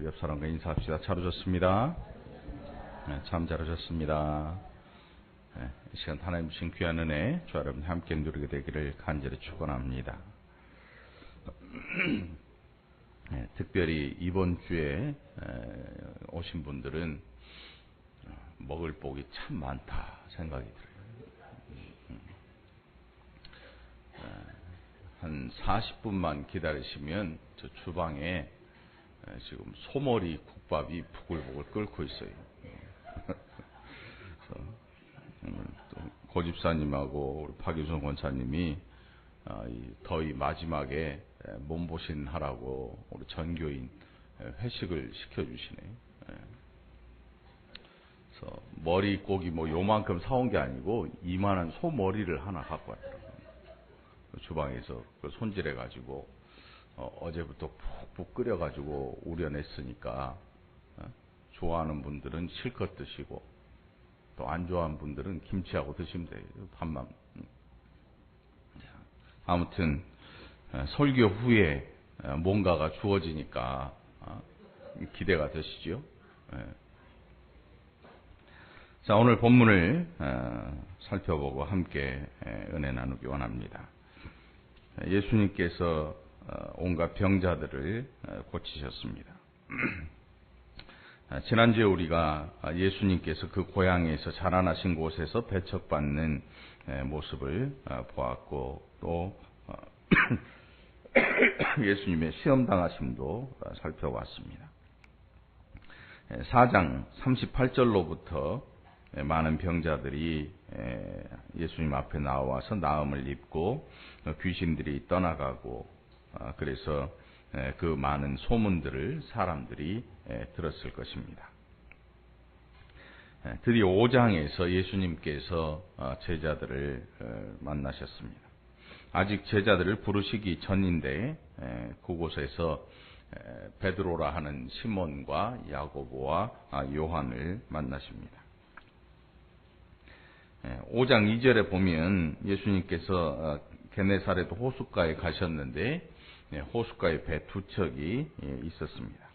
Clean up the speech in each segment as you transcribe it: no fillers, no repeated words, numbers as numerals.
옆 사람과 인사합시다. 잘 오셨습니다. 참 잘 오셨습니다. 이 시간 하나님 주신 귀한 은혜, 주 여러분 함께 누리게 되기를 간절히 축원합니다. 특별히 이번 주에 오신 분들은 먹을 복이 참 많다 생각이 들어요. 한 40분만 기다리시면 저 주방에 지금 소머리 국밥이 부글부글 끓고 있어요. 고 집사님하고 우리 박유선 권사님이 이 더위 마지막에 몸보신하라고 우리 전교인 회식을 시켜주시네. 그래서 머리고기 뭐 요만큼 사온 게 아니고 이만한 소머리를 하나 갖고 왔더라고요. 주방에서 손질해가지고 어제부터 푹푹 끓여가지고 우려냈으니까 좋아하는 분들은 실컷 드시고 또 안 좋아하는 분들은 김치하고 드시면 돼요. 밥만. 아무튼 설교 후에 뭔가가 주어지니까 기대가 되시죠. 자, 오늘 본문을 살펴보고 함께 은혜 나누기 원합니다. 예수님께서 온갖 병자들을 고치셨습니다. 지난주에 우리가 예수님께서 그 고향에서 자라나신 곳에서 배척받는 모습을 보았고 또 예수님의 시험당하심도 살펴봤습니다. 4장 38절로부터 많은 병자들이 예수님 앞에 나와서 나음을 입고 귀신들이 떠나가고 그래서 그 많은 소문들을 사람들이 들었을 것입니다. 드디어 5장에서 예수님께서 제자들을 만나셨습니다. 아직 제자들을 부르시기 전인데 그곳에서 베드로라 하는 시몬과 야고보와 요한을 만나십니다. 5장 2절에 보면 예수님께서 게네사렛 호숫가에 가셨는데 호숫가에 배 두 척이 있었습니다.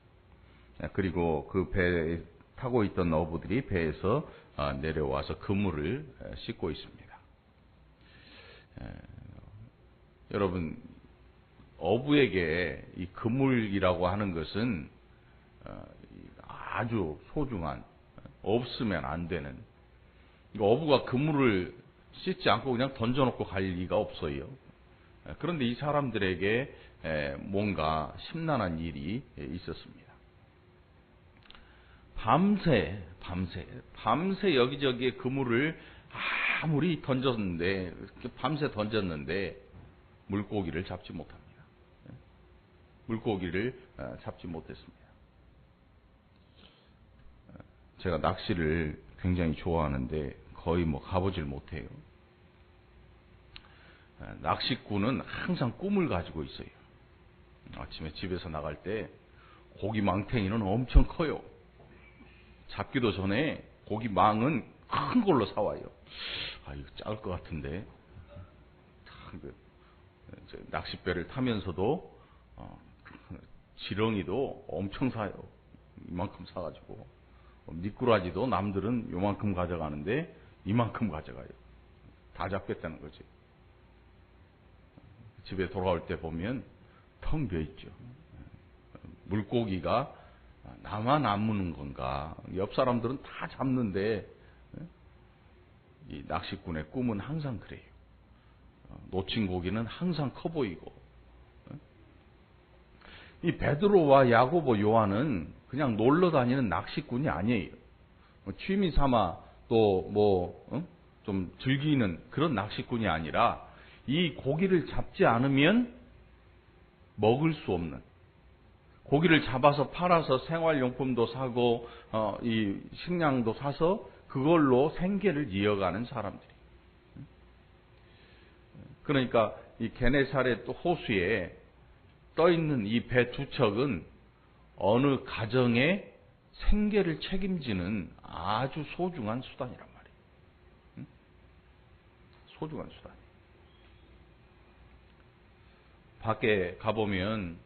그리고 그 배에 타고 있던 어부들이 배에서 내려와서 그물을 씻고 있습니다. 여러분, 어부에게 이 그물이라고 하는 것은 아주 소중한, 없으면 안 되는, 어부가 그물을 씻지 않고 그냥 던져놓고 갈 리가 없어요. 그런데 이 사람들에게 뭔가 심란한 일이 있었습니다. 밤새 여기저기에 그물을 아무리 던졌는데, 밤새 던졌는데 물고기를 잡지 못합니다. 물고기를 잡지 못했습니다. 제가 낚시를 굉장히 좋아하는데 거의 가보질 못해요. 낚시꾼은 항상 꿈을 가지고 있어요. 아침에 집에서 나갈 때 고기 망탱이는 엄청 커요. 잡기도 전에 고기 망은 큰 걸로 사와요. 이거 작을 것 같은데. 낚싯배를 타면서도 지렁이도 엄청 사요. 이만큼 사가지고. 미꾸라지도 남들은 요만큼 가져가는데 이만큼 가져가요. 다 잡겠다는 거지. 집에 돌아올 때 보면 텅 비어 있죠. 물고기가 나만 안 무는 건가? 옆 사람들은 다 잡는데 이 낚시꾼의 꿈은 항상 그래요. 놓친 고기는 항상 커 보이고. 이 베드로와 야고보, 요한은 그냥 놀러 다니는 낚시꾼이 아니에요. 취미 삼아 또 좀 즐기는 그런 낚시꾼이 아니라 이 고기를 잡지 않으면 먹을 수 없는, 고기를 잡아서 팔아서 생활용품도 사고 이 식량도 사서 그걸로 생계를 이어가는 사람들이. 그러니까 이 게네사렛 호수에 떠 있는 이 배 두 척은 어느 가정의 생계를 책임지는 아주 소중한 수단이란 말이에요. 소중한 수단. 밖에 가보면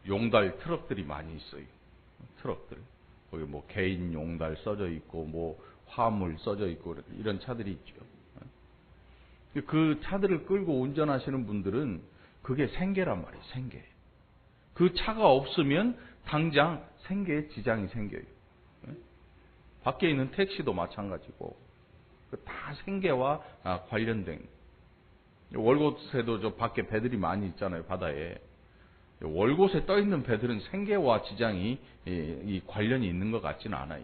용달 트럭들이 많이 있어요. 트럭들. 거기 뭐 개인 용달 써져 있고 뭐 화물 써져 있고 이런 차들이 있죠. 그 차들을 끌고 운전하시는 분들은 그게 생계란 말이에요. 생계. 그 차가 없으면 당장 생계에 지장이 생겨요. 밖에 있는 택시도 마찬가지고 다 생계와 관련된. 월곶에도 저 밖에 배들이 많이 있잖아요. 바다에. 월곶에 떠 있는 배들은 생계와 지장이 이 관련이 있는 것 같지는 않아요.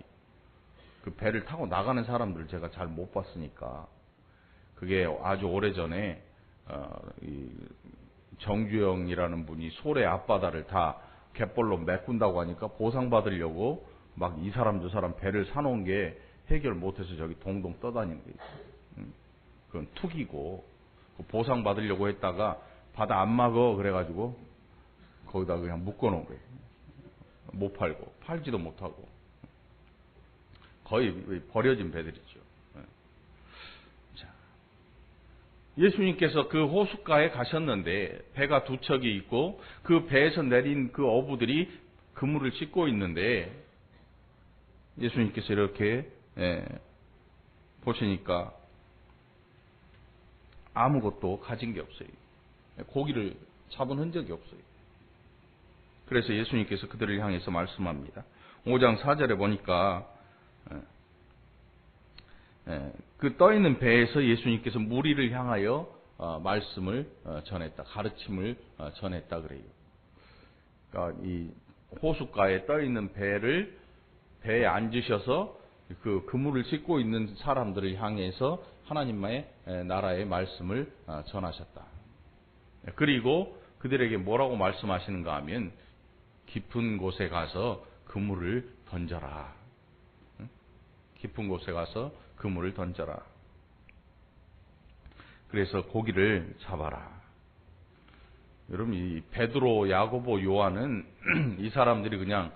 그 배를 타고 나가는 사람들을 제가 잘 못 봤으니까. 그게 아주 오래전에 정주영이라는 분이 솔의 앞바다를 다 갯벌로 메꾼다고 하니까 보상받으려고 막 이 사람 저 사람 배를 사놓은 게 해결 못해서 저기 동동 떠다니는 게 있어요. 그건 투기고 보상받으려고 했다가 바다 안 막어 그래가지고 거기다 그냥 묶어놓은 거예요. 못 팔고 팔지도 못하고 거의 버려진 배들이죠. 자, 예수님께서 그 호숫가에 가셨는데 배가 두 척이 있고 그 배에서 내린 그 어부들이 그물을 씻고 있는데 예수님께서 이렇게 보시니까 아무것도 가진 게 없어요. 고기를 잡은 흔적이 없어요. 그래서 예수님께서 그들을 향해서 말씀합니다. 5장 4절에 보니까 그 떠있는 배에서 예수님께서 무리를 향하여 말씀을 전했다. 가르침을 전했다 그래요. 그러니까 이 호숫가에 떠있는 배에 앉으셔서 그 그물을 싣고 있는 사람들을 향해서 하나님의 나라의 말씀을 전하셨다. 그리고 그들에게 뭐라고 말씀하시는가 하면 깊은 곳에 가서 그물을 던져라. 깊은 곳에 가서 그물을 던져라. 그래서 고기를 잡아라. 여러분 이 베드로, 야고보, 요한은 이 사람들이 그냥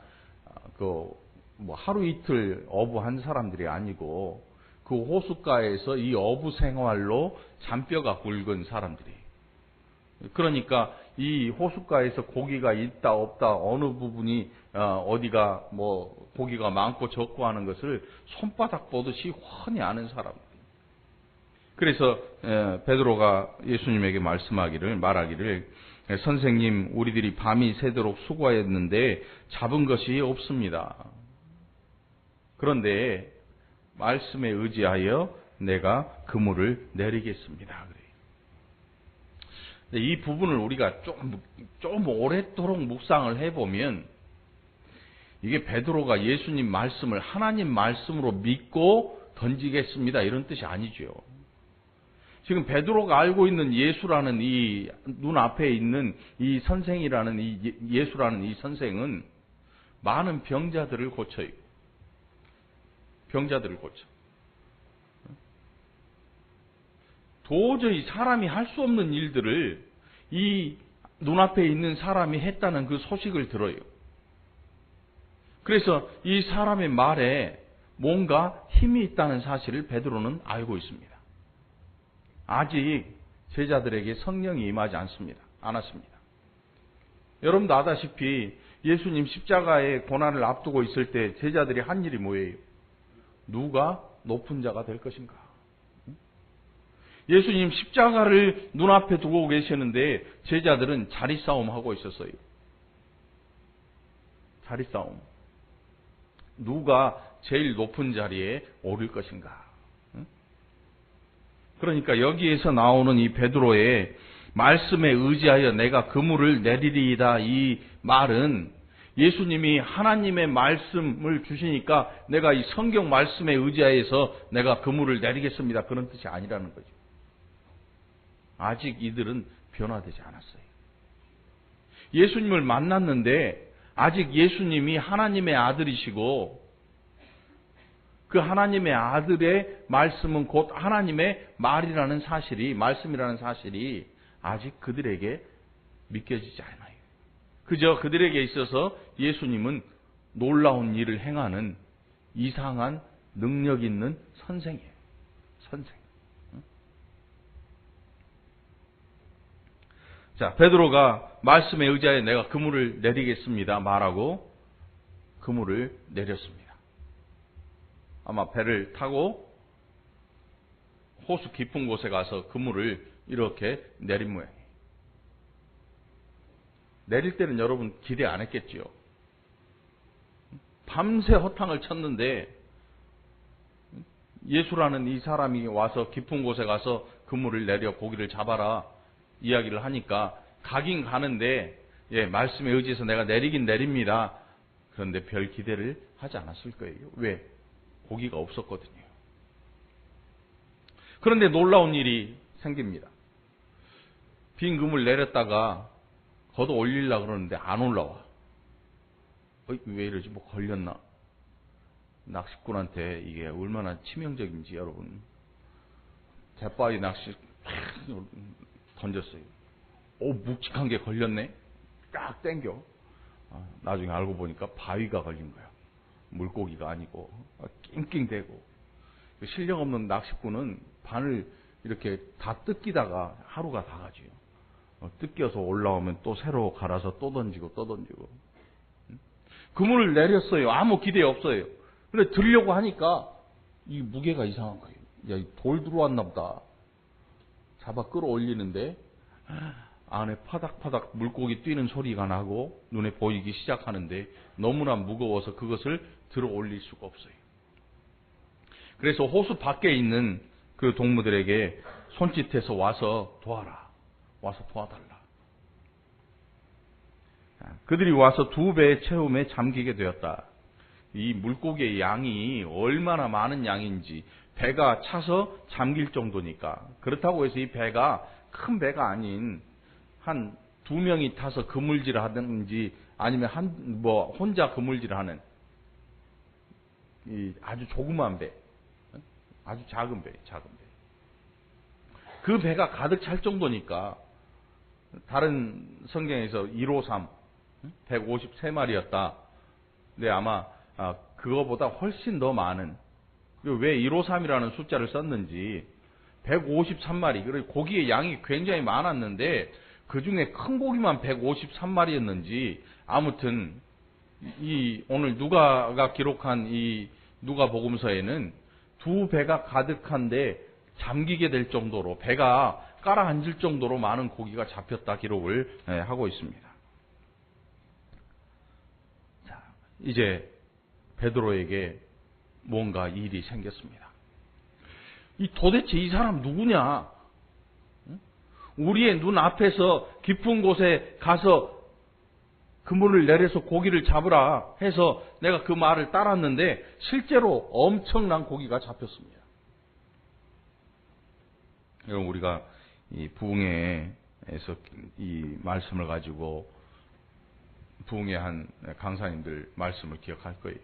뭐 하루 이틀 어부한 사람들이 아니고 그 호숫가에서 이 어부 생활로 잔뼈가 굵은 사람들이. 그러니까 이 호숫가에서 고기가 있다 없다 어느 부분이 어디가 뭐 고기가 많고 적고 하는 것을 손바닥 보듯이 훤히 아는 사람들. 그래서 베드로가 예수님에게 말하기를 선생님 우리들이 밤이 새도록 수고하였는데 잡은 것이 없습니다. 그런데 말씀에 의지하여 내가 그물을 내리겠습니다. 이 부분을 우리가 좀 오랫도록 묵상을 해보면 이게 베드로가 예수님 말씀을 하나님 말씀으로 믿고 던지겠습니다 이런 뜻이 아니죠. 지금 베드로가 알고 있는 예수라는 이 눈앞에 있는 이 선생이라는 이 예수라는 이 선생은 많은 병자들을 고쳐요. 병자들을 고쳐. 도저히 사람이 할 수 없는 일들을 이 눈앞에 있는 사람이 했다는 그 소식을 들어요. 그래서 이 사람의 말에 뭔가 힘이 있다는 사실을 베드로는 알고 있습니다. 아직 제자들에게 성령이 임하지 않았습니다. 여러분도 아다시피 예수님 십자가의 고난을 앞두고 있을 때 제자들이 한 일이 뭐예요? 누가 높은 자가 될 것인가? 예수님 십자가를 눈앞에 두고 계시는데 제자들은 자리 싸움하고 있었어요. 자리 싸움. 누가 제일 높은 자리에 오를 것인가? 그러니까 여기에서 나오는 이 베드로의 말씀에 의지하여 내가 그물을 내리리이다 이 말은 예수님이 하나님의 말씀을 주시니까 내가 이 성경 말씀에 의지하여서 내가 그물을 내리겠습니다. 그런 뜻이 아니라는 거죠. 아직 이들은 변화되지 않았어요. 예수님을 만났는데 아직 예수님이 하나님의 아들이시고 그 하나님의 아들의 말씀은 곧 하나님의 말이라는 사실이, 말씀이라는 사실이 아직 그들에게 믿겨지지 않아요. 그저 그들에게 있어서 예수님은 놀라운 일을 행하는 이상한 능력 있는 선생이에요. 선생. 자, 베드로가 말씀에 의지하여 내가 그물을 내리겠습니다 말하고 그물을 내렸습니다. 아마 배를 타고 호수 깊은 곳에 가서 그물을 이렇게 내린 모양이에요. 내릴 때는 여러분 기대 안 했겠지요. 밤새 허탕을 쳤는데 예수라는 이 사람이 와서 깊은 곳에 가서 그물을 내려 고기를 잡아라 이야기를 하니까 가긴 가는데 말씀에 의지해서 내가 내리긴 내립니다. 그런데 별 기대를 하지 않았을 거예요. 왜? 고기가 없었거든요. 그런데 놀라운 일이 생깁니다. 빈 그물 내렸다가 걷어 올리려고 그러는데 안 올라와. 왜 이러지? 뭐 걸렸나? 낚시꾼한테 이게 얼마나 치명적인지 여러분. 갯바위 낚시 던졌어요. 묵직한 게 걸렸네? 딱 땡겨. 나중에 알고 보니까 바위가 걸린 거야. 물고기가 아니고 낑낑대고. 실력 없는 낚시꾼은 바늘 이렇게 다 뜯기다가 하루가 다 가지요. 뜯겨서 올라오면 또 새로 갈아서 또 던지고 또 던지고. 그물을 내렸어요. 아무 기대 없어요. 근데 들려고 하니까 이 무게가 이상한 거예요. 야, 돌 들어왔나 보다. 잡아 끌어올리는데 안에 파닥파닥 물고기 뛰는 소리가 나고 눈에 보이기 시작하는데 너무나 무거워서 그것을 들어 올릴 수가 없어요. 그래서 호수 밖에 있는 그 동무들에게 손짓해서 와서 도와라. 와서 도와달라. 그들이 와서 2배의 채움에 잠기게 되었다. 이 물고기의 양이 얼마나 많은 양인지 배가 차서 잠길 정도니까. 그렇다고 해서 이 배가 큰 배가 아닌 한 2명이 타서 그물질 하든지 아니면 혼자 그물질 하는 이 아주 조그만 배, 아주 작은 배. 그 배가 가득 찰 정도니까 다른 성경에서 153, 153마리였다. 근데 아마 그거보다 훨씬 더 많은, 왜 153이라는 숫자를 썼는지 153마리, 그리고 고기의 양이 굉장히 많았는데 그 중에 큰 고기만 153마리였는지 아무튼 오늘 누가가 기록한 이 누가복음서에는 2배가 가득한데 잠기게 될 정도로 배가 깔아앉을 정도로 많은 고기가 잡혔다 기록을 하고 있습니다. 자, 이제 베드로에게 뭔가 일이 생겼습니다. 도대체 이 사람 누구냐? 우리의 눈 앞에서 깊은 곳에 가서 그물을 내려서 고기를 잡으라 해서 내가 그 말을 따랐는데 실제로 엄청난 고기가 잡혔습니다. 여러분, 우리가 이 부흥회에서 이 말씀을 가지고 부흥회한 강사님들 말씀을 기억할 거예요.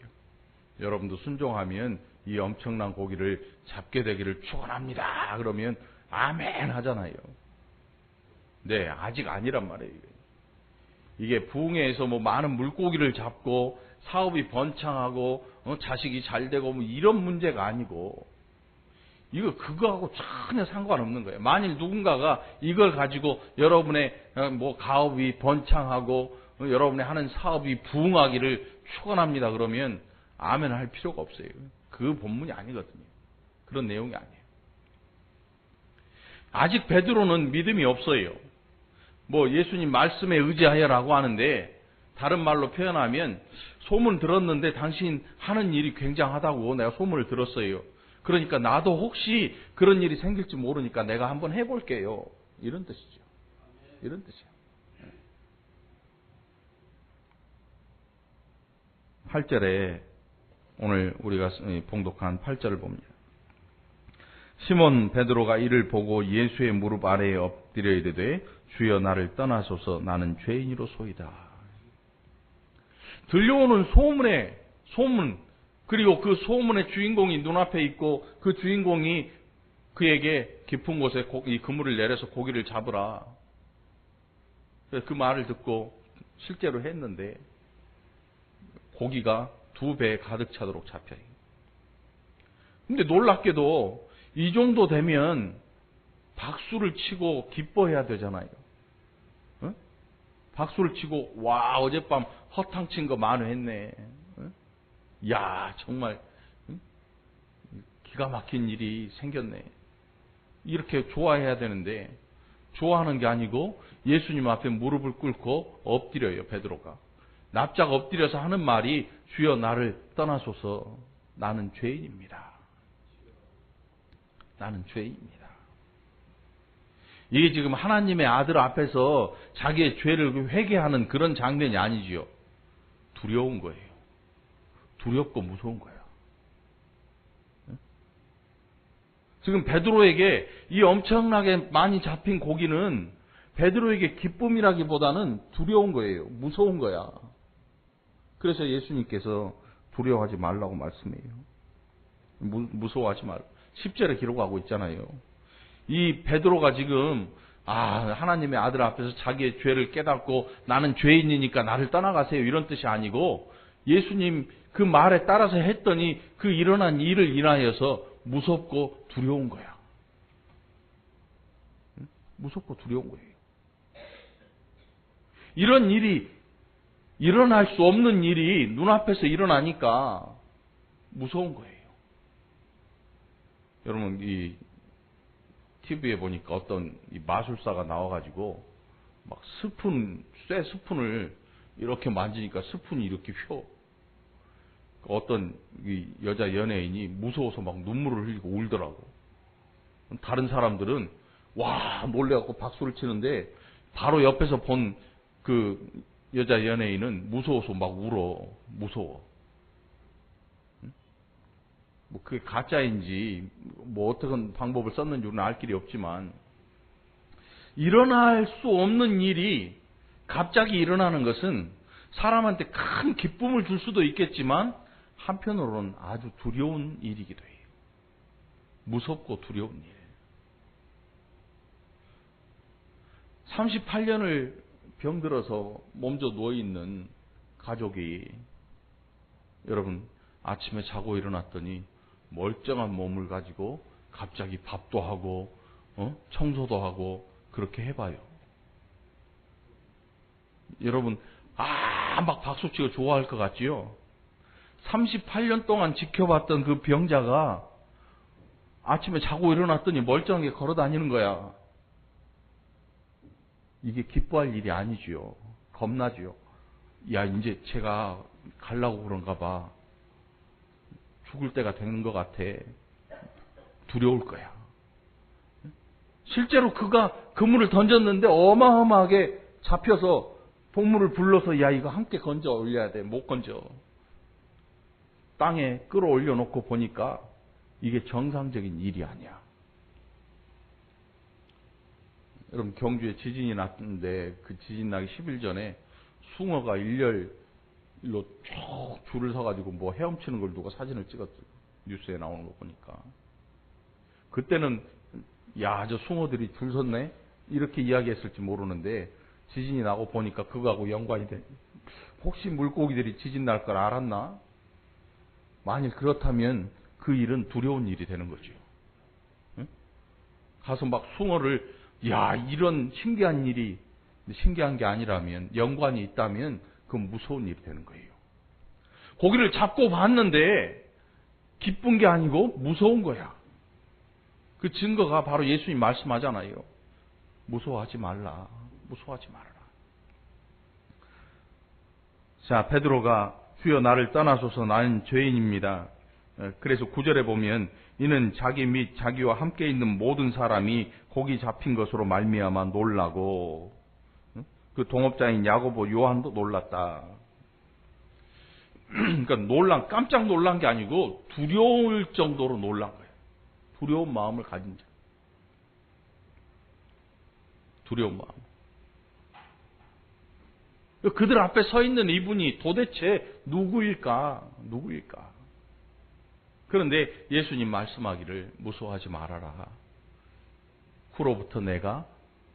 여러분도 순종하면 이 엄청난 고기를 잡게 되기를 축원합니다. 그러면 아멘 하잖아요. 네, 아직 아니란 말이에요. 이게 부흥회에서 많은 물고기를 잡고 사업이 번창하고 자식이 잘 되고 이런 문제가 아니고, 이거 그거하고 전혀 상관없는 거예요. 만일 누군가가 이걸 가지고 여러분의 가업이 번창하고 여러분의 하는 사업이 부흥하기를 축원합니다 그러면 아멘 할 필요가 없어요. 그 본문이 아니거든요. 그런 내용이 아니에요. 아직 베드로는 믿음이 없어요. 예수님 말씀에 의지하여라고 하는데, 다른 말로 표현하면 소문 들었는데 당신 하는 일이 굉장하다고 내가 소문을 들었어요. 그러니까 나도 혹시 그런 일이 생길지 모르니까 내가 한번 해볼게요. 이런 뜻이죠. 이런 뜻이에요. 8절에 오늘 우리가 봉독한 8절을 봅니다. 시몬 베드로가 이를 보고 예수의 무릎 아래에 엎드려 이르되 주여 나를 떠나소서 나는 죄인이로소이다. 들려오는 소문, 그리고 그 소문의 주인공이 눈앞에 있고 그 주인공이 그에게 깊은 곳에 이 그물을 내려서 고기를 잡으라. 그 말을 듣고 실제로 했는데 고기가 2배 가득 차도록 잡혀요. 근데 놀랍게도 이 정도 되면 박수를 치고 기뻐해야 되잖아요. 어? 박수를 치고 와 어젯밤 허탕친 거 만회했네. 어? 야, 정말 기가 막힌 일이 생겼네. 이렇게 좋아해야 되는데 좋아하는 게 아니고 예수님 앞에 무릎을 꿇고 엎드려요. 베드로가 납작 엎드려서 하는 말이 주여 나를 떠나소서 나는 죄인입니다. 나는 죄인입니다. 이게 지금 하나님의 아들 앞에서 자기의 죄를 회개하는 그런 장면이 아니지요. 두려운 거예요. 두렵고 무서운 거예요. 지금 베드로에게 이 엄청나게 많이 잡힌 고기는 베드로에게 기쁨이라기보다는 두려운 거예요. 무서운 거야. 그래서 예수님께서 두려워하지 말라고 말씀해요. 무서워하지 말라. 10절에 기록하고 있잖아요. 이 베드로가 지금 하나님의 아들 앞에서 자기의 죄를 깨닫고 나는 죄인이니까 나를 떠나가세요 이런 뜻이 아니고 예수님 그 말에 따라서 했더니 그 일어난 일을 인하여서 무섭고 두려운 거야. 무섭고 두려운 거예요. 이런 일이 일어날 수 없는 일이 눈앞에서 일어나니까 무서운 거예요. 여러분 이 TV에 보니까 어떤 이 마술사가 나와가지고 막 쇠 스푼을 이렇게 만지니까 스푼이 이렇게 휘어. 어떤 이 여자 연예인이 무서워서 막 눈물을 흘리고 울더라고. 다른 사람들은 와 놀래갖고 박수를 치는데 바로 옆에서 본 그 여자 연예인은 무서워서 막 울어. 무서워. 뭐 그게 가짜인지 뭐 어떤 방법을 썼는지 우리는 알 길이 없지만 일어날 수 없는 일이 갑자기 일어나는 것은 사람한테 큰 기쁨을 줄 수도 있겠지만 한편으로는 아주 두려운 일이기도 해요. 무섭고 두려운 일. 38년을 병들어서 몸져 누워있는 가족이 여러분 아침에 자고 일어났더니 멀쩡한 몸을 가지고 갑자기 밥도 하고 청소도 하고 그렇게 해봐요. 여러분 막 박수치고 좋아할 것 같지요? 38년 동안 지켜봤던 그 병자가 아침에 자고 일어났더니 멀쩡하게 걸어 다니는 거야. 이게 기뻐할 일이 아니지요. 겁나지요. 야 이제 제가 가려고 그런가 봐. 죽을 때가 되는 것 같아. 두려울 거야. 실제로 그가 그물을 던졌는데 어마어마하게 잡혀서 동물을 불러서 야 이거 함께 건져 올려야 돼. 못 건져. 땅에 끌어올려 놓고 보니까 이게 정상적인 일이 아니야. 여러분 경주에 지진이 났는데 그 지진 나기 10일 전에 숭어가 일렬로 쭉 줄을 서가지고 뭐 헤엄치는 걸 누가 사진을 찍었어요. 뉴스에 나오는 거 보니까. 그때는 야 저 숭어들이 줄 섰네 이렇게 이야기했을지 모르는데 지진이 나고 보니까 그거하고 연관이 돼. 혹시 물고기들이 지진 날 걸 알았나? 만일 그렇다면 그 일은 두려운 일이 되는 거죠. 응? 가서 막 숭어를 야 이런 신기한 일이 신기한 게 아니라면 연관이 있다면 그건 무서운 일이 되는 거예요. 고기를 잡고 봤는데 기쁜 게 아니고 무서운 거야. 그 증거가 바로 예수님 말씀하잖아요. 무서워하지 말라. 무서워하지 말아라. 자, 베드로가 주여 나를 떠나소서 나는 죄인입니다. 그래서 9절에 보면 이는 자기 및 자기와 함께 있는 모든 사람이 고기 잡힌 것으로 말미암아 놀라고 그 동업자인 야고보 요한도 놀랐다. 그러니까 깜짝 놀란 게 아니고 두려울 정도로 놀란 거예요. 두려운 마음을 가진 자. 두려운 마음. 그들 앞에 서 있는 이분이 도대체 누구일까? 누구일까? 그런데 예수님 말씀하기를 무서워하지 말아라. 후로부터 내가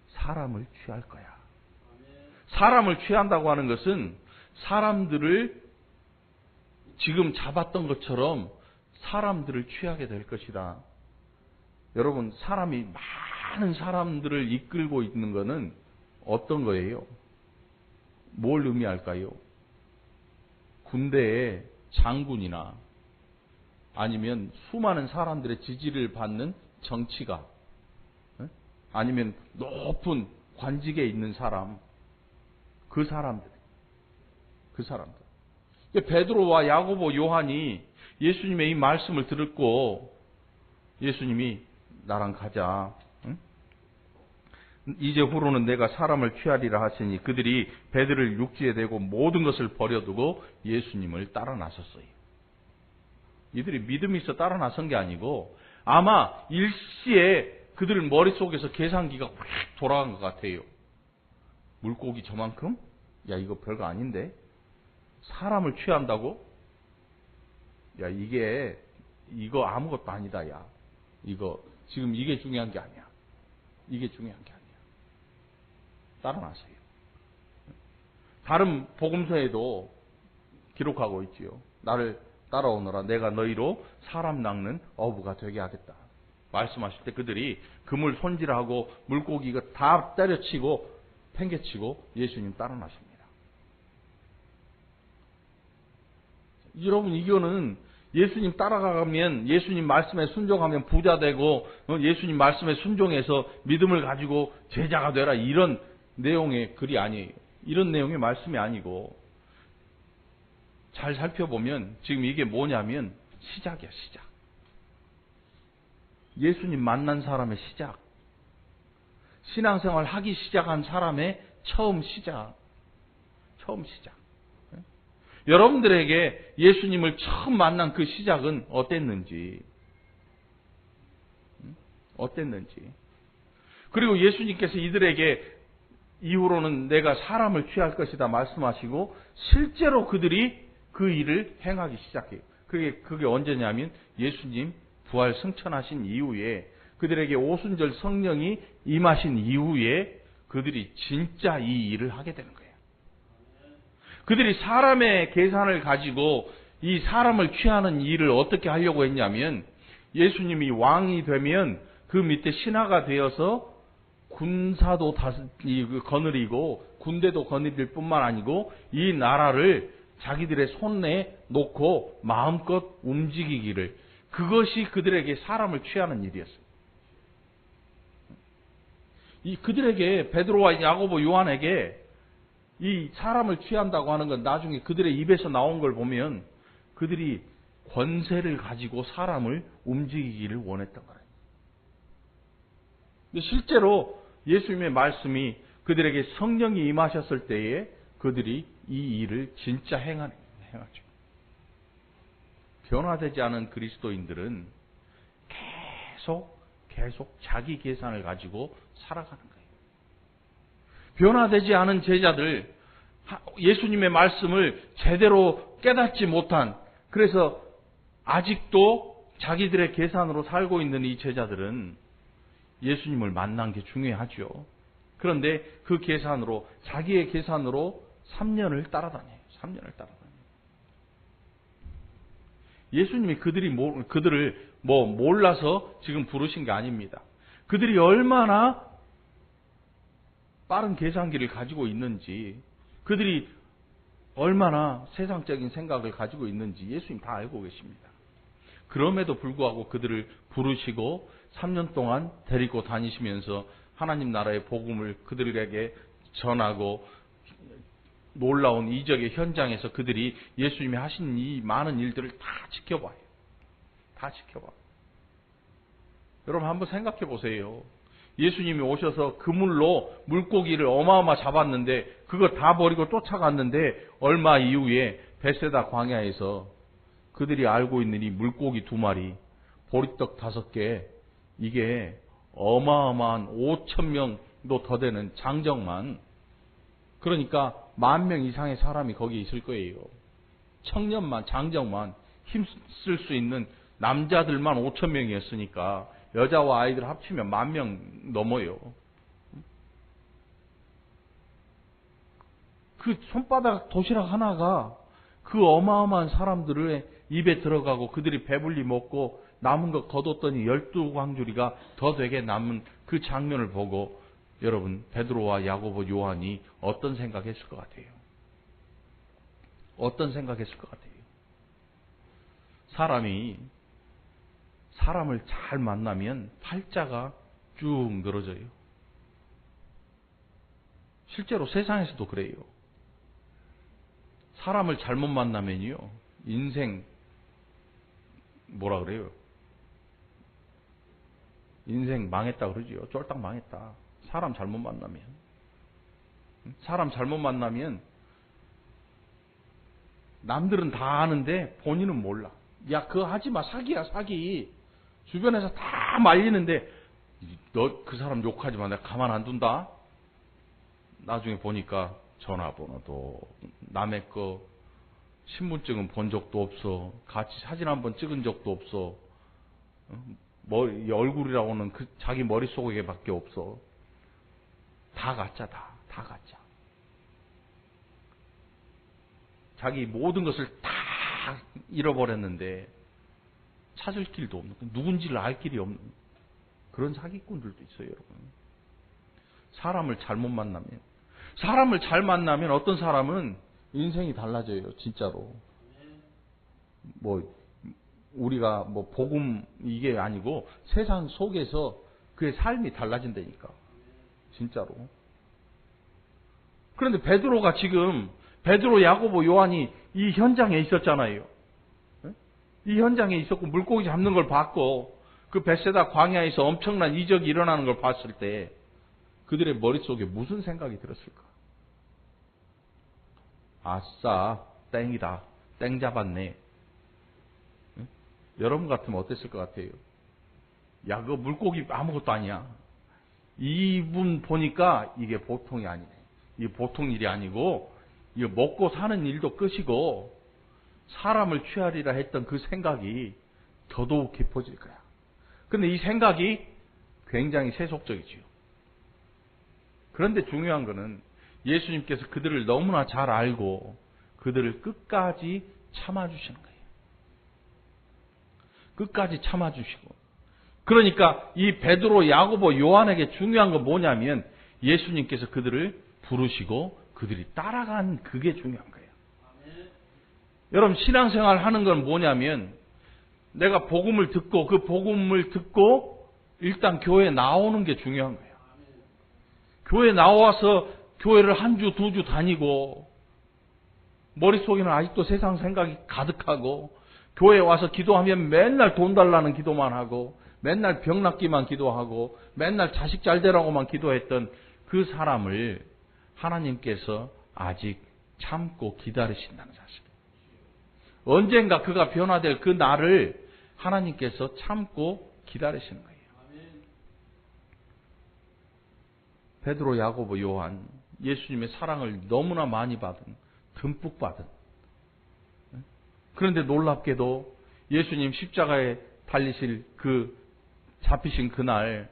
사람을 취할 거야. 사람을 취한다고 하는 것은 사람들을 지금 잡았던 것처럼 사람들을 취하게 될 것이다. 여러분, 사람이 많은 사람들을 이끌고 있는 것은 어떤 거예요? 뭘 의미할까요? 군대에 장군이나 아니면 수많은 사람들의 지지를 받는 정치가, 아니면 높은 관직에 있는 사람, 그 사람들. 베드로와 야고보, 요한이 예수님의 이 말씀을 듣고 예수님이 나랑 가자. 응? 이제 후로는 내가 사람을 취하리라 하시니 그들이 배들을 육지에 대고 모든 것을 버려두고 예수님을 따라 나섰어요. 이들이 믿음이 있어 따라 나선 게 아니고 아마 일시에 그들 머릿속에서 계산기가 확 돌아간 것 같아요. 물고기 저만큼? 야, 이거 별거 아닌데? 사람을 취한다고? 야, 이거 아무것도 아니다, 야. 지금 이게 중요한 게 아니야. 이게 중요한 게 아니야. 따라 나서요. 다른 복음서에도 기록하고 있지요. 나를 따라오너라. 내가 너희로 사람 낚는 어부가 되게 하겠다. 말씀하실 때 그들이 그물 손질하고 물고기가 다 때려치고 팽개치고 예수님 따라 나십니다. 여러분, 이거는 예수님 따라가면, 예수님 말씀에 순종하면 부자 되고, 예수님 말씀에 순종해서 믿음을 가지고 제자가 되라, 이런 내용의 글이 아니에요. 이런 내용의 말씀이 아니고, 잘 살펴보면 지금 이게 뭐냐면 시작이야, 시작. 예수님 만난 사람의 시작. 신앙생활 하기 시작한 사람의 처음 시작. 여러분들에게 예수님을 처음 만난 그 시작은 어땠는지. 그리고 예수님께서 이들에게 이후로는 내가 사람을 취할 것이다 말씀하시고 실제로 그들이 그 일을 행하기 시작해요. 그게 언제냐면 예수님 부활 승천하신 이후에, 그들에게 오순절 성령이 임하신 이후에 그들이 진짜 이 일을 하게 되는 거예요. 그들이 사람의 계산을 가지고 이 사람을 취하는 일을 어떻게 하려고 했냐면, 예수님이 왕이 되면 그 밑에 신하가 되어서 군사도 거느리고 군대도 거느릴 뿐만 아니고 이 나라를 자기들의 손에 놓고 마음껏 움직이기를, 그것이 그들에게 사람을 취하는 일이었어요. 그들에게, 베드로와 야고보, 요한에게 이 사람을 취한다고 하는 건 나중에 그들의 입에서 나온 걸 보면 그들이 권세를 가지고 사람을 움직이기를 원했던 거예요. 근데 실제로 예수님의 말씀이 그들에게 성령이 임하셨을 때에 그들이 이 일을 진짜 행하죠. 변화되지 않은 그리스도인들은 계속 자기 계산을 가지고 살아가는 거예요. 변화되지 않은 제자들, 예수님의 말씀을 제대로 깨닫지 못한, 그래서 아직도 자기들의 계산으로 살고 있는 이 제자들은 예수님을 만난 게 중요하죠. 그런데 그 계산으로, 자기의 계산으로 3년을 따라다녀요. 예수님이 그들을 몰라서 지금 부르신 게 아닙니다. 그들이 얼마나 빠른 계산기를 가지고 있는지, 그들이 얼마나 세상적인 생각을 가지고 있는지 예수님 다 알고 계십니다. 그럼에도 불구하고 그들을 부르시고 3년 동안 데리고 다니시면서 하나님 나라의 복음을 그들에게 전하고, 놀라운 이적의 현장에서 그들이 예수님이 하신 이 많은 일들을 다 지켜봐요. 여러분, 한번 생각해 보세요. 예수님이 오셔서 그물로 물고기를 어마어마 잡았는데 그거 다 버리고 쫓아갔는데 얼마 이후에 벳세다 광야에서 그들이 알고 있는 이 물고기 2마리, 보리떡 5개, 이게 어마어마한 5,000명도 더 되는 장정만, 그러니까 10,000명 이상의 사람이 거기에 있을 거예요. 청년만, 장정만, 힘쓸 수 있는 남자들만 5,000명이었으니까 여자와 아이들 합치면 10,000명 넘어요. 그 손바닥 도시락 하나가 그 어마어마한 사람들의 입에 들어가고 그들이 배불리 먹고 남은 거 거뒀더니 12광주리가 더 되게 남은 그 장면을 보고 여러분, 베드로와 야고보, 요한이 어떤 생각했을 것 같아요? 사람이 사람을 잘 만나면 팔자가 쭉 늘어져요. 실제로 세상에서도 그래요. 사람을 잘못 만나면요, 인생 뭐라 그래요? 인생 망했다 그러지요. 쫄딱 망했다. 사람 잘못 만나면. 사람 잘못 만나면 남들은 다 아는데 본인은 몰라. 야, 그거 하지 마. 사기야, 사기. 주변에서 다 말리는데 너 그 사람 욕하지 마. 내가 가만 안 둔다. 나중에 보니까 전화번호도 남의 거, 신분증은 본 적도 없어. 같이 사진 한번 찍은 적도 없어. 얼굴이라고는 그 자기 머릿속에밖에 없어. 다 가짜다. 다 가짜. 자기 모든 것을 다 잃어버렸는데 찾을 길도 없는, 누군지를 알 길이 없는 그런 사기꾼들도 있어요, 여러분. 사람을 잘못 만나면, 사람을 잘 만나면 어떤 사람은 인생이 달라져요, 진짜로. 우리가 복음 이게 아니고 세상 속에서 그의 삶이 달라진다니까. 진짜로. 그런데 베드로가 지금, 베드로, 야고보, 요한이 이 현장에 있었잖아요. 이 현장에 있었고 물고기 잡는 걸 봤고 그 벳세다 광야에서 엄청난 이적이 일어나는 걸 봤을 때 그들의 머릿속에 무슨 생각이 들었을까? 아싸, 땡이다. 땡 잡았네. 여러분 같으면 어땠을 것 같아요? 야, 그거 물고기 아무것도 아니야. 이분 보니까 이게 보통이 아니네. 이게 보통 일이 아니고 이거 먹고 사는 일도 끝이고 사람을 취하리라 했던 그 생각이 더더욱 깊어질 거야. 근데 이 생각이 굉장히 세속적이지요. 그런데 중요한 거는 예수님께서 그들을 너무나 잘 알고 그들을 끝까지 참아주시는 거예요. 끝까지 참아주시고. 그러니까 이 베드로, 야고보, 요한에게 중요한 건 뭐냐면 예수님께서 그들을 부르시고 그들이 따라간 그게 중요한 거예요. 여러분, 신앙생활 하는 건 뭐냐면 내가 복음을 듣고 그 복음을 듣고 일단 교회에 나오는 게 중요한 거예요. 교회에 나와서 교회를 한 주, 두 주 다니고 머릿속에는 아직도 세상 생각이 가득하고 교회에 와서 기도하면 맨날 돈 달라는 기도만 하고 맨날 병 낫기만 기도하고 맨날 자식 잘 되라고만 기도했던 그 사람을 하나님께서 아직 참고 기다리신다는 사실. 언젠가 그가 변화될 그 날을 하나님께서 참고 기다리시는 거예요. 베드로, 야고보, 요한, 예수님의 사랑을 너무나 많이 받은, 듬뿍 받은. 그런데 놀랍게도 예수님 십자가에 달리실 잡히신 그날,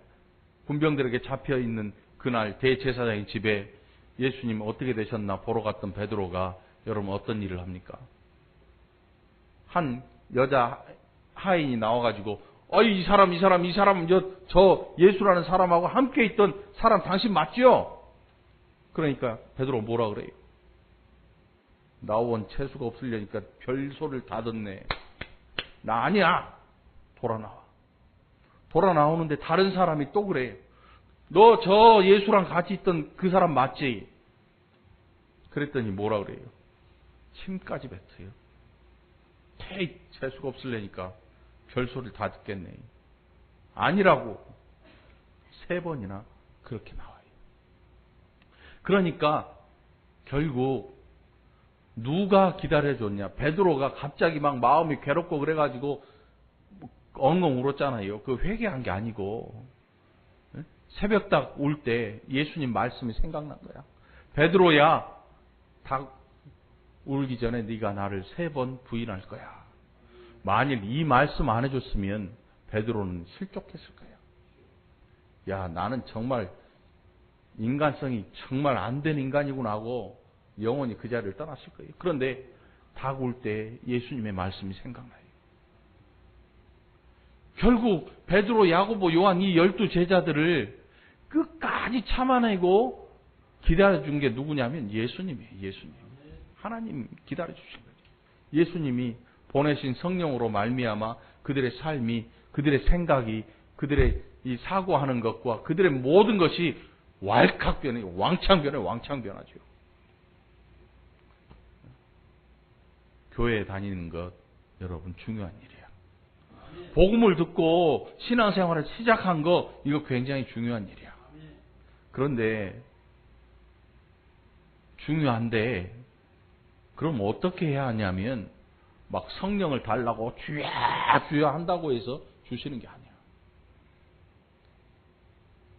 군병들에게 잡혀 있는 그날 대제사장의 집에 예수님 어떻게 되셨나 보러 갔던 베드로가 여러분 어떤 일을 합니까? 한 여자 하인이 나와가지고 이 사람 저 예수라는 사람하고 함께 있던 사람 당신 맞죠? 그러니까 베드로 뭐라 그래요? 나온 채수가 없으려니까 별소리를 다 듣네. 나 아니야. 돌아 나오는데 다른 사람이 또 그래요. 너 저 예수랑 같이 있던 그 사람 맞지? 그랬더니 뭐라 그래요? 침까지 뱉어요. 재수가 없을래니까 별소리를 다 듣겠네. 아니라고 3번이나 그렇게 나와요. 그러니까 결국 누가 기다려줬냐? 베드로가 갑자기 막 마음이 괴롭고 그래가지고 엉엉 울었잖아요. 그 회개한 게 아니고 새벽 딱 올 때 예수님 말씀이 생각난 거야. 베드로야, 닭 울기 전에 네가 나를 3번 부인할 거야. 만일 이 말씀 안 해줬으면 베드로는 실족했을 거야. 야, 나는 정말 인간성이 정말 안 된 인간이구나 하고 영원히 그 자리를 떠났을 거예요. 그런데 닭 울 때 예수님의 말씀이 생각나요. 결국 베드로, 야고보, 요한 이 12제자들을 끝까지 참아내고 기다려준 게 누구냐면 예수님이에요. 예수님. 하나님 기다려주신 거예요. 예수님이 보내신 성령으로 말미암아 그들의 삶이, 그들의 생각이, 그들의 이 사고하는 것과 그들의 모든 것이 왈칵 변해요. 왕창 변하죠. 교회에 다니는 것, 여러분 중요한 일이야. 복음을 듣고 신앙생활을 시작한 거, 이거 굉장히 중요한 일이야. 그런데 중요한데 그럼 어떻게 해야 하냐면 막 성령을 달라고 주야 한다고 해서 주시는 게 아니야.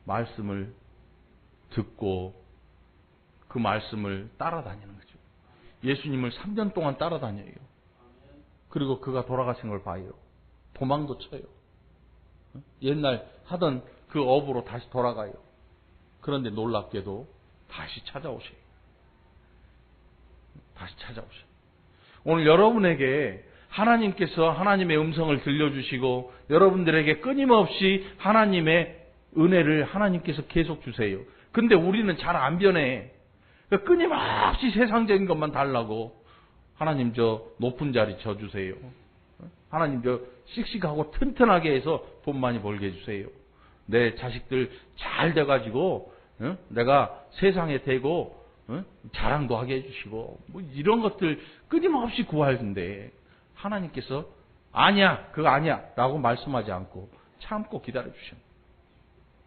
말씀을 듣고 그 말씀을 따라다니는 거죠. 예수님을 3년 동안 따라다녀요. 그리고 그가 돌아가신 걸 봐요. 도망도 쳐요. 옛날 하던 그 업으로 다시 돌아가요. 그런데 놀랍게도 다시 찾아오셔요. 오늘 여러분에게 하나님께서 하나님의 음성을 들려주시고 여러분들에게 끊임없이 하나님의 은혜를 하나님께서 계속 주세요. 근데 우리는 잘 안 변해. 그러니까 끊임없이 세상적인 것만 달라고. 하나님 저 높은 자리 저 주세요. 하나님 저 씩씩하고 튼튼하게 해서 돈 많이 벌게 해주세요. 내 자식들 잘 돼가지고 내가 세상에 대고 자랑도 하게 해주시고 뭐 이런 것들 끊임없이 구하는데 하나님께서 아니야 그거 아니야 라고 말씀하지 않고 참고 기다려주셔.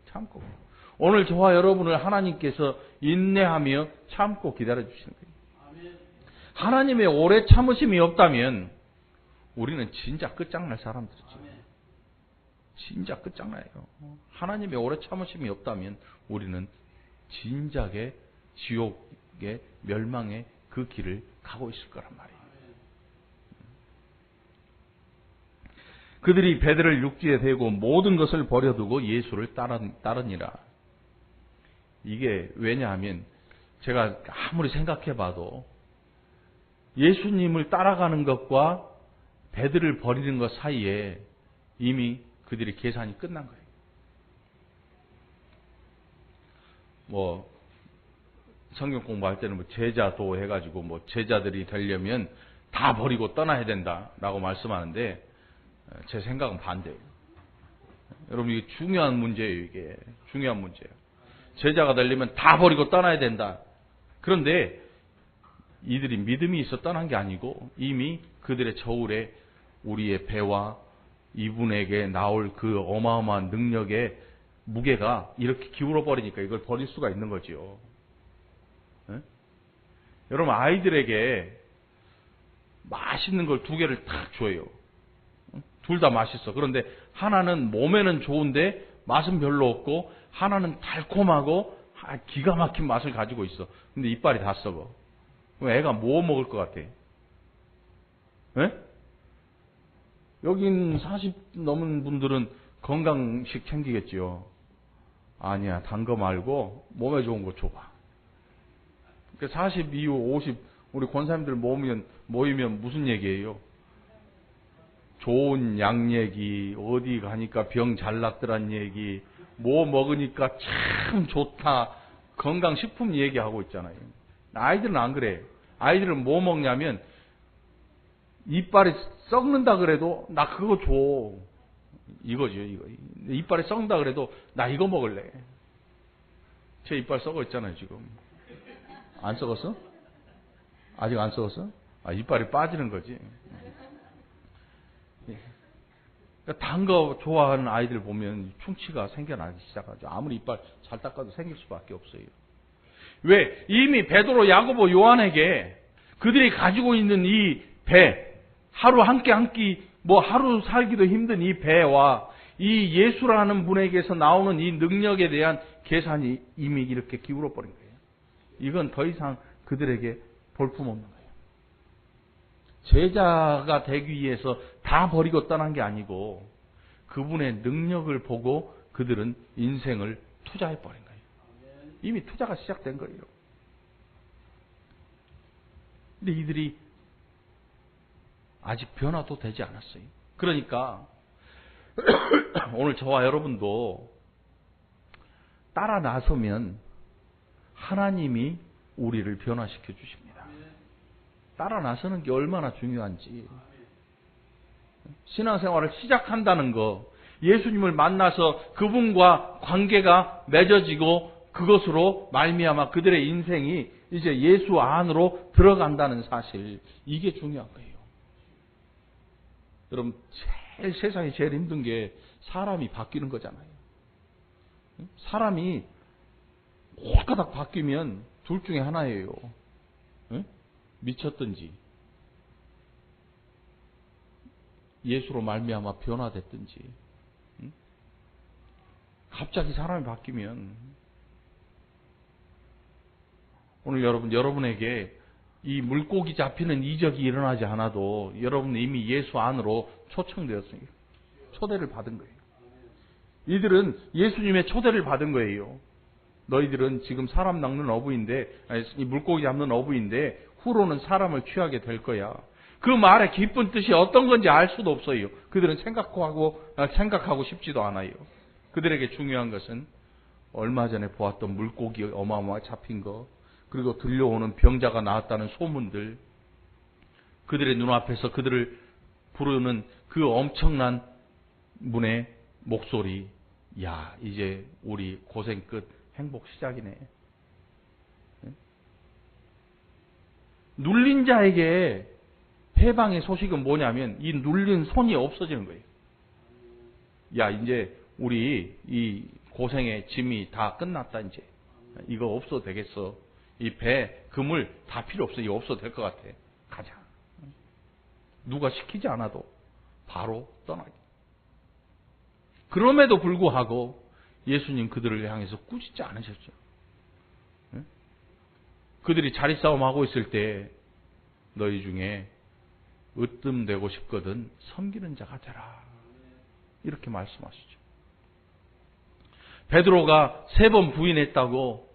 참고. 오늘 저와 여러분을 하나님께서 인내하며 참고 기다려주시는 거예요. 하나님의 오래 참으심이 없다면 우리는 진짜 끝장날 사람들이죠. 진짜 끝장나요. 하나님의 오래 참으심이 없다면 우리는 진작에 지옥의 멸망의 그 길을 가고 있을 거란 말이에요. 그들이 배들을 육지에 대고 모든 것을 버려두고 예수를 따르니라. 이게 왜냐하면 제가 아무리 생각해봐도 예수님을 따라가는 것과 배들을 버리는 것 사이에 이미 그들이 계산이 끝난 거예요. 뭐 성경 공부할 때는 뭐 제자도 해가지고 뭐 제자들이 되려면 다 버리고 떠나야 된다라고 말씀하는데 제 생각은 반대예요. 여러분 이게 중요한 문제예요. 이게 중요한 문제예요. 제자가 되려면 다 버리고 떠나야 된다. 그런데 이들이 믿음이 있어 떠난 게 아니고 이미 그들의 저울에 우리의 배와 이분에게 나올 그 어마어마한 능력의 무게가 이렇게 기울어 버리니까 이걸 버릴 수가 있는 거죠. 네? 여러분 아이들에게 맛있는 걸 2개를 탁 줘요. 둘 다 맛있어. 그런데 하나는 몸에는 좋은데 맛은 별로 없고 하나는 달콤하고 기가 막힌 맛을 가지고 있어. 근데 이빨이 다 썩어. 그럼 애가 뭐 먹을 것 같아? 네? 여긴 40 넘은 분들은 건강식 챙기겠지요. 아니야. 단 거 말고 몸에 좋은 거 줘봐. 40 이후 50 우리 권사님들 모이면 무슨 얘기예요? 좋은 약 얘기, 어디 가니까 병 잘 낫더란 얘기, 뭐 먹으니까 참 좋다. 건강식품 얘기하고 있잖아요. 아이들은 안 그래. 아이들은 뭐 먹냐면 이빨이 썩는다 그래도 나 그거 줘. 이거죠. 이거. 이빨이 썩는다 그래도 나 이거 먹을래. 제 이빨 썩어 있잖아요 지금. 안 썩었어? 아직 안 썩었어? 이빨이 빠지는 거지. 그러니까 단 거 좋아하는 아이들 보면 충치가 생겨나기 시작하죠. 아무리 이빨 잘 닦아도 생길 수밖에 없어요. 왜? 이미 베드로, 야고보, 요한에게 그들이 가지고 있는 이 배, 하루 한 끼, 뭐 하루 살기도 힘든 이 배와 이 예수라는 분에게서 나오는 이 능력에 대한 계산이 이미 이렇게 기울어 버린 거예요. 이건 더 이상 그들에게 볼품없는 거예요. 제자가 되기 위해서 다 버리고 떠난 게 아니고 그분의 능력을 보고 그들은 인생을 투자해 버린 거예요. 이미 투자가 시작된 거예요. 근데 이들이 아직 변화도 되지 않았어요. 그러니까 오늘 저와 여러분도 따라 나서면 하나님이 우리를 변화시켜 주십니다. 따라 나서는 게 얼마나 중요한지. 신앙생활을 시작한다는 거, 예수님을 만나서 그분과 관계가 맺어지고 그것으로 말미암아 그들의 인생이 이제 예수 안으로 들어간다는 사실, 이게 중요한 거예요. 여러분, 세상에 제일 힘든 게 사람이 바뀌는 거잖아요. 사람이 홀가닥 바뀌면 둘 중에 하나예요. 미쳤든지 예수로 말미암아 변화됐든지. 갑자기 사람이 바뀌면, 오늘 여러분에게 이 물고기 잡히는 이적이 일어나지 않아도 여러분은 이미 예수 안으로 초청되었어요. 초대를 받은 거예요. 이들은 예수님의 초대를 받은 거예요. 너희들은 지금 사람 낚는 어부인데, 이 물고기 잡는 어부인데 후로는 사람을 취하게 될 거야. 그 말의 깊은 뜻이 어떤 건지 알 수도 없어요. 그들은 생각하고 싶지도 않아요. 그들에게 중요한 것은 얼마 전에 보았던 물고기 어마어마하게 잡힌 거, 그리고 들려오는 병자가 나왔다는 소문들, 그들의 눈앞에서 그들을 부르는 그 엄청난 문의 목소리, 야, 이제 우리 고생 끝, 행복 시작이네. 눌린 자에게 해방의 소식은 뭐냐면 이 눌린 손이 없어지는 거예요. 야, 이제 우리 이 고생의 짐이 다 끝났다. 이제 이거 없어도 되겠어. 이 배, 그물 다 필요 없어. 이거 없어도 될 것 같아. 가자. 누가 시키지 않아도 바로 떠나게. 그럼에도 불구하고 예수님 그들을 향해서 꾸짖지 않으셨죠. 그들이 자리싸움하고 있을 때 너희 중에 으뜸되고 싶거든 섬기는 자가 되라. 이렇게 말씀하시죠. 베드로가 3번 부인했다고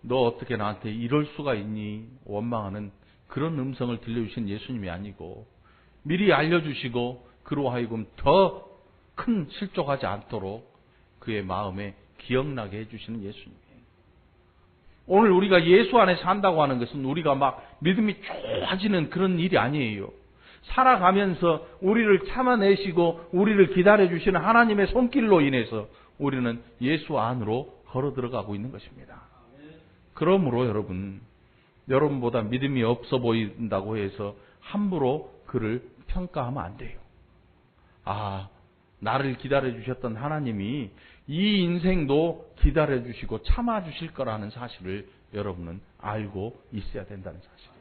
너 어떻게 나한테 이럴 수가 있니? 원망하는 그런 음성을 들려주신 예수님이 아니고 미리 알려주시고 그로 하여금 더 큰 실족하지 않도록 그의 마음에 기억나게 해주시는 예수님이에요. 오늘 우리가 예수 안에 산다고 하는 것은 우리가 막 믿음이 좋아지는 그런 일이 아니에요. 살아가면서 우리를 참아내시고 우리를 기다려주시는 하나님의 손길로 인해서 우리는 예수 안으로 걸어 들어가고 있는 것입니다. 그러므로 여러분보다 믿음이 없어 보인다고 해서 함부로 그를 평가하면 안 돼요. 아, 나를 기다려주셨던 하나님이 이 인생도 기다려주시고 참아주실 거라는 사실을 여러분은 알고 있어야 된다는 사실이에요.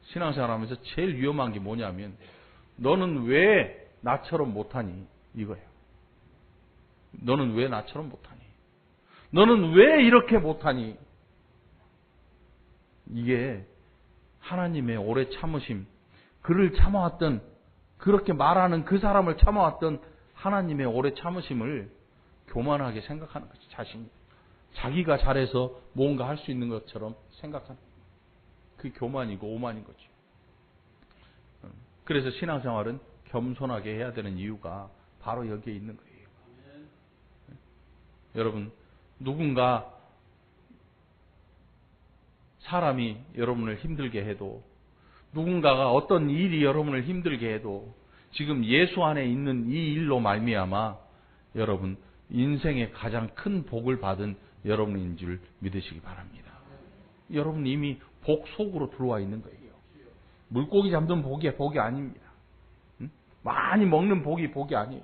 신앙생활하면서 제일 위험한 게 뭐냐면 너는 왜 나처럼 못하니? 이거예요. 너는 왜 나처럼 못하니? 너는 왜 이렇게 못하니? 이게 하나님의 오래 참으심, 그를 참아왔던, 그렇게 말하는 그 사람을 참아왔던 하나님의 오래 참으심을 교만하게 생각하는 거죠. 자기가 잘해서 뭔가 할 수 있는 것처럼 생각하는, 그 교만이고 오만인 거죠. 그래서 신앙생활은 겸손하게 해야 되는 이유가 바로 여기에 있는 거예요. 여러분, 누군가 사람이 여러분을 힘들게 해도, 누군가가 어떤 일이 여러분을 힘들게 해도 지금 예수 안에 있는 이 일로 말미암아 여러분 인생의 가장 큰 복을 받은 여러분인 줄 믿으시기 바랍니다. 여러분 이미 복 속으로 들어와 있는 거예요. 물고기 잡는 복이 아닙니다. 많이 먹는 복이 아니에요.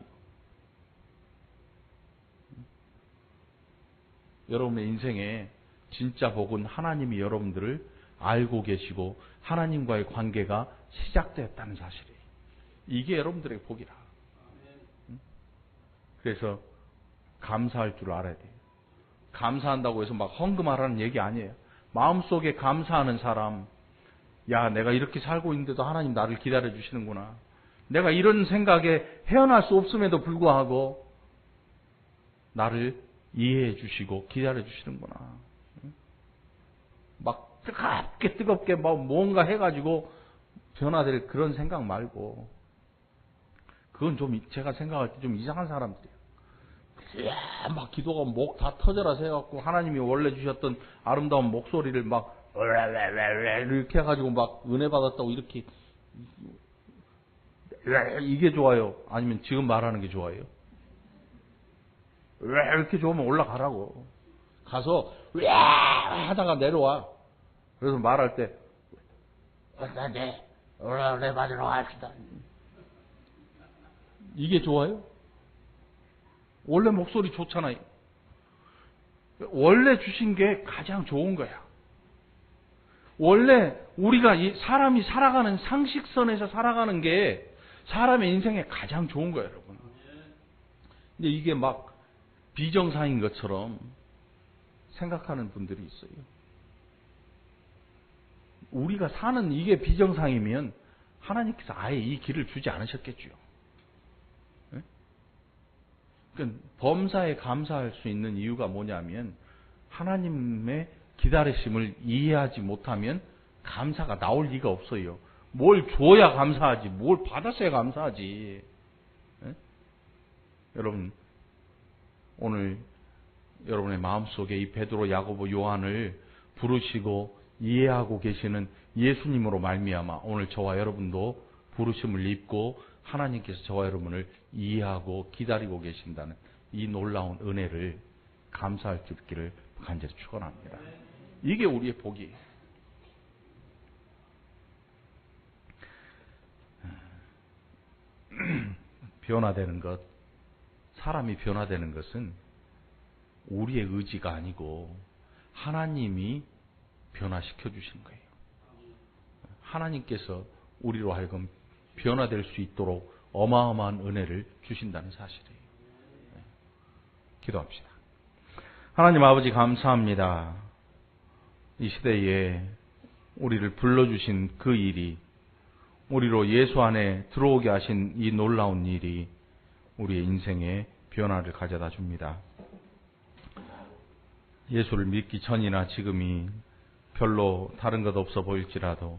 여러분의 인생에 진짜 복은 하나님이 여러분들을 알고 계시고 하나님과의 관계가 시작되었다는 사실이에요. 이게 여러분들의 복이라. 그래서 감사할 줄 알아야 돼요. 감사한다고 해서 막 헌금하라는 얘기 아니에요. 마음속에 감사하는 사람, 야, 내가 이렇게 살고 있는데도 하나님 나를 기다려 주시는구나. 내가 이런 생각에 헤어날 수 없음에도 불구하고 나를 이해해 주시고 기다려 주시는구나. 막 뜨겁게 뭔가 해가지고 변화될 그런 생각 말고, 그건 좀 제가 생각할 때 좀 이상한 사람들이에요. 막 기도가 목 다 터져라 해갖고 하나님이 원래 주셨던 아름다운 목소리를 막 이렇게 해가지고 막 은혜 받았다고 이렇게 이게 좋아요? 아니면 지금 말하는 게 좋아요? 왜 이렇게 좋으면 올라가라고. 가서 왜 하다가 내려와. 그래서 말할 때 네, 올라내 받으러 갑시다. 이게 좋아요? 원래 목소리 좋잖아요. 원래 주신 게 가장 좋은 거야. 원래 우리가 사람이 살아가는 상식선에서 살아가는 게 사람의 인생에 가장 좋은 거예요, 여러분. 근데 이게 막 비정상인 것처럼 생각하는 분들이 있어요. 우리가 사는 이게 비정상이면 하나님께서 아예 이 길을 주지 않으셨겠죠. 네? 그러니까 범사에 감사할 수 있는 이유가 뭐냐면 하나님의 기다리심을 이해하지 못하면 감사가 나올 리가 없어요. 뭘 줘야 감사하지, 뭘 받았어야 감사하지. 네? 여러분, 오늘 여러분의 마음속에 이 베드로, 야고보, 요한을 부르시고 이해하고 계시는 예수님으로 말미암아 오늘 저와 여러분도 부르심을 입고 하나님께서 저와 여러분을 이해하고 기다리고 계신다는 이 놀라운 은혜를 감사할 수 있기를 간절히 축원합니다. 이게 우리의 복이에요. 변화되는 것, 사람이 변화되는 것은 우리의 의지가 아니고 하나님이 변화시켜 주신 거예요. 하나님께서 우리로 하여금 변화될 수 있도록 어마어마한 은혜를 주신다는 사실이에요. 기도합시다. 하나님 아버지 감사합니다. 이 시대에 우리를 불러주신 그 일이, 우리로 예수 안에 들어오게 하신 이 놀라운 일이 우리의 인생에 변화를 가져다 줍니다. 예수를 믿기 전이나 지금이 별로 다른 것 없어 보일지라도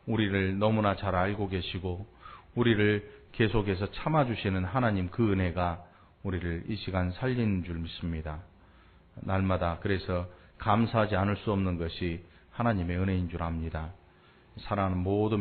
우리를 너무나 잘 알고 계시고 우리를 계속해서 참아주시는 하나님 그 은혜가 우리를 이 시간 살리는 줄 믿습니다. 날마다 그래서 감사하지 않을 수 없는 것이 하나님의 은혜인 줄 압니다. 사랑하는 모든